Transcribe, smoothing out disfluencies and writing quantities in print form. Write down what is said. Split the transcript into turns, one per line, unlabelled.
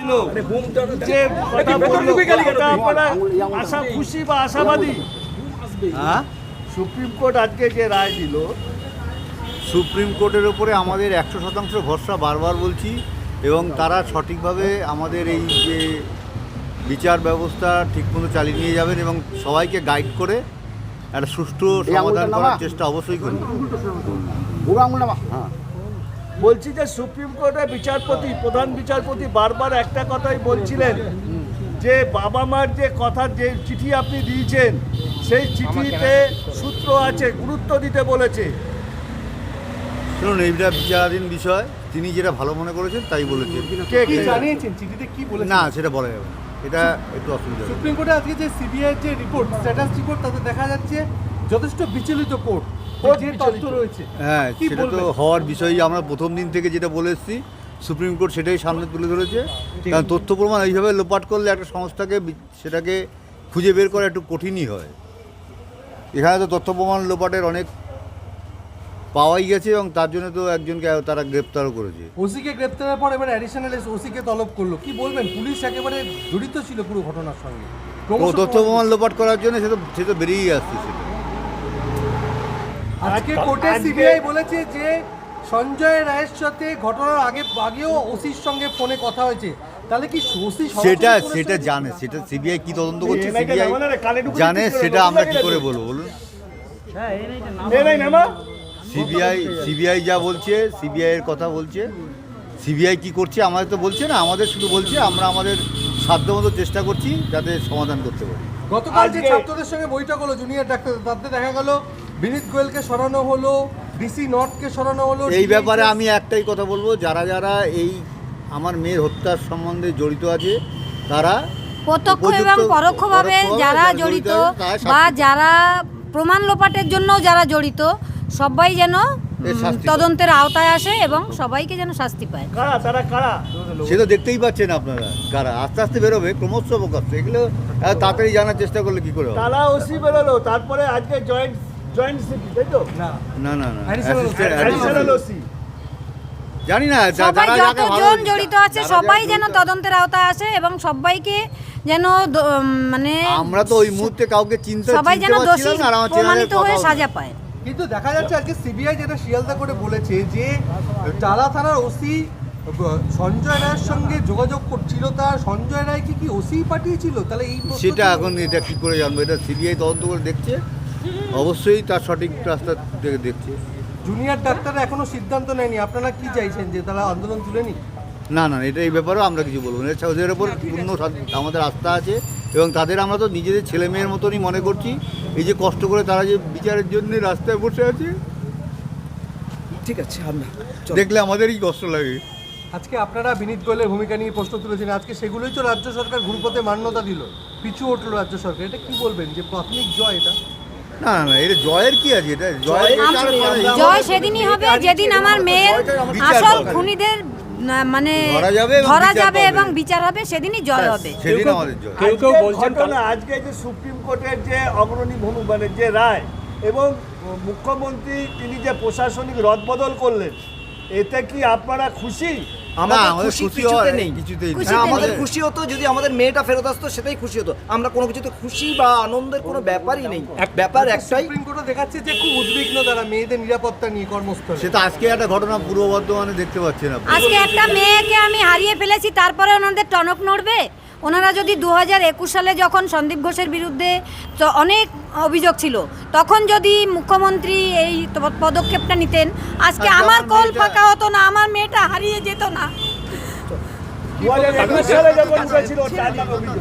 দিল, যে কথা বললো, কতটা আপনারা আশা খুশি বা আশাবাদী?
হ্যাঁ,
সুপ্রিম কোর্ট আজকে যে রায় দিল,
সুপ্রিম কোর্টের ওপরে আমাদের 100% ভরসা বারবার বলছি, এবং তারা সঠিকভাবে আমাদের এই যে বিচার ব্যবস্থা ঠিকমতো চালিয়ে নিয়ে যাবেন এবং সবাইকে গাইড করে একটা সুষ্ঠু সমাধান করার চেষ্টা অবশ্যই করবেন।
বলছি যে সুপ্রিম কোর্টের বিচারপতি, প্রধান বিচারপতি বারবার একটা কথাই বলছিলেন যে বাবা মার যে কথা, যে চিঠি আপনি দিয়েছেন সেই চিঠিতে সূত্র আছে, গুরুত্ব দিতে বলেছে।
শুনুন, এইটা বিচারাধীন বিষয়, তিনি যেটা ভালো মনে করেছেন তাই বলেছেন।
কে
কি
কে?
জানিয়েছেন চিঠিতে কি বলেছেন?
না, সেটা বলা যাবে না, এটা একটু অসুবিধা হবে।
সুপ্রিম কোর্টে আজকে যে সিবিআই যে রিপোর্ট, স্ট্যাটাস রিপোর্ট, তাতে দেখা যাচ্ছে যথেষ্ট বিচলিত কোর্ট, যে তথ্য রয়েছে।
হ্যাঁ,
কি
সেটা তো
বলবেন?
হওয়ার বিষয়ই, আমরা প্রথম দিন থেকে যেটা বলে এসেছি সুপ্রিম কোর্ট সেটাই সামনে তুলে ধরেছে। কারণ তথ্য প্রমাণ এইভাবে লোপাট করলে একটা সংস্থাকে সেটাকে খুঁজে বের করা একটু কঠিনই হয়। এখানে তো তথ্য প্রমাণ লোপাটের অনেক পাওয়াই গেছে, এবং তার জন্য তো একজনকে তারা গ্রেপ্তারও করেছে।
ওসিকে গ্রেপ্তারের পর এবার অ্যাডিশনাল ওসিকে তলব করলো। কি বলবেন? পুলিশ একেবারে জড়িত ছিল পুরো ঘটনার সঙ্গে।
ও তথ্য প্রমাণ লোপাট করার জন্য সে তো বেরিয়েই আসছে সেটা।
আজকে কোর্টে সিবিআই বলেছে যে সঞ্জয় রায়ের সাথে ঘটনার আগেও ওসির সঙ্গে ফোনে কথা হয়েছে। তাহলে কি ওসি
সেটা জানে, সেটা সিবিআই কি তদন্ত করছে সিবিআই জানে, সেটা আমরা কি করে বলবো বলুন? সিবিআই যা বলছে, সিবিআই এর কথা বলছে, সিবিআই কি করছে আমাদের তো বলছে না, আমাদের শুধু বলছে আমরা আমাদের সাধ্যমতো চেষ্টা করছি যাতে সমাধান করতে পারি।
গতকাল যে ছাত্রদের সঙ্গে বৈঠক হলো জুনিয়র ডাক্তার, তাতে দেখা গেল বিনীত গোয়েলকে সরানো হলো, ডিসি নর্থকে সরানো হলো।
এই ব্যাপারে আমি একটাই কথা বলবো, যারা যারা এই আমার মেয়ের হত্যার সম্বন্ধে জড়িত আছে তারা
প্রত্যক্ষ এবং পরোক্ষভাবে যারা জড়িত বা যারা প্রমাণ লোপাটের জন্য যারা জড়িত, সবাই যেন তদন্তের আওতায় আসে এবং সবাইকে যেন শাস্তি পায়।
কারা তারা, কারা?
সে তো দেখতেই পাচ্ছেন আপনারা, কারা আস্তে আস্তে বেরোবে, ক্রমশ প্রকাশ। এগুলো তাড়াতাড়ি জানার চেষ্টা করলে কি করে হবে?
তারা ওসি বেরোলো, তারপরে আজকে জয়েন্ট সিপি, তাই তো?
না না না,
অ্যাডিশনাল ওসি।
জানি না
সবাই যতজন জড়িত আছে সবাই যেন তদন্তের আওতায় আসে এবং সবাইকে যেন মানে
আমরা তো ওই মুহূর্তে কাউকে চিনতে
সবাই যেন দোষী প্রমাণিত হয়ে সাজা পায়।
কিন্তু দেখা যাচ্ছে আজকে সিবিআই যেটা শিয়ালদা করে বলেছে যে টালা থানার ওসি সঞ্জয় রায়ের সঙ্গে যোগাযোগ করছিল, তার সঞ্জয় রায়কে কি ওসি পাঠিয়েছিল? তাহলে এই
সেটা এখন এটা কি করে জানবো? এটা সিবিআই তদন্ত করে দেখছে, অবশ্যই তার সঠিক রাস্তা দেখছে।
জুনিয়র ডাক্তাররা এখনো সিদ্ধান্ত নেয়নি, আপনারা কি চাইছেন যে তারা আন্দোলন তুলে নিক?
না না, এটা এই ব্যাপারেও আমরা কিছু বলবো না। ওদের ওপর পূর্ণ আমাদের আস্থা আছে, এবং তাদের আমরা তো নিজেদের ছেলে মেয়ের মতনই মনে করছি। এই যে কষ্ট করে তারা যে বিচারের জন্য রাস্তায় বসে আছে,
ঠিক আছে, আমরা
দেখলে আমাদেরই কষ্ট লাগে।
আজকে আপনারা বিনীত গোয়েলের ভূমিকা নিয়ে প্রশ্ন তুলেছেন, আজকে সেগুলোই তো রাজ্য সরকার ঘুরপথে মান্যতা দিল, পিছু উঠলো রাজ্য সরকার। এটা কি বলবেন যে প্রাথমিক জয় এটা?
না না না, এটা জয়ের কি আছে? এটা
জয় সেদিনই হবে যেদিন আমার মেয়ের আসল খুনিদের মানে ধরা যাবে এবং বিচার হবে, সেদিনই জয় হবে।
সেদিন আমাদের জয়।
কেউ কেউ বলছেন আজকে যে সুপ্রিম কোর্টের যে অগ্রণী মানে যে রায় এবং মুখ্যমন্ত্রী তিনি যে প্রশাসনিক রদবদল করলেন, এতে কি আপনারা খুশি?
আমাদের খুশি কিছুতে নেই। আমাদের
নেই।
খুশি হতো যদি আমাদের মেয়েটা ফেরত আসতো, সেটাই খুশি হতো। আমরা কোনো কিছুতে খুশি বা আনন্দের কোনো ব্যাপারই নেই। ব্যাপার একটাই,
সুপ্রিম কোর্টে দেখাচ্ছে যে খুব উদ্বিগ্ন তারা মেয়েদের নিরাপত্তা নিয়ে কর্মস্থলে।
সেটা আজকে একটা ঘটনা পূর্ব বর্ধমানে দেখতে পাচ্ছেন আপনি।
আজকে একটা মেয়েকে আমি হারিয়ে ফেলেছি, তারপরে ওনাদের টনক নড়বে? ওনারা যদি 2021 সালে যখন সন্দীপ ঘোষের বিরুদ্ধে অনেক অভিযোগ ছিল, তখন যদি মুখ্যমন্ত্রী এই পদক্ষেপটা নিতেন, আজকে আমার কল ফাঁকা হতো না, আমার মেয়েটা হারিয়ে যেত না।
2021 সালে যখন উঠেছিল তার অভিযোগ।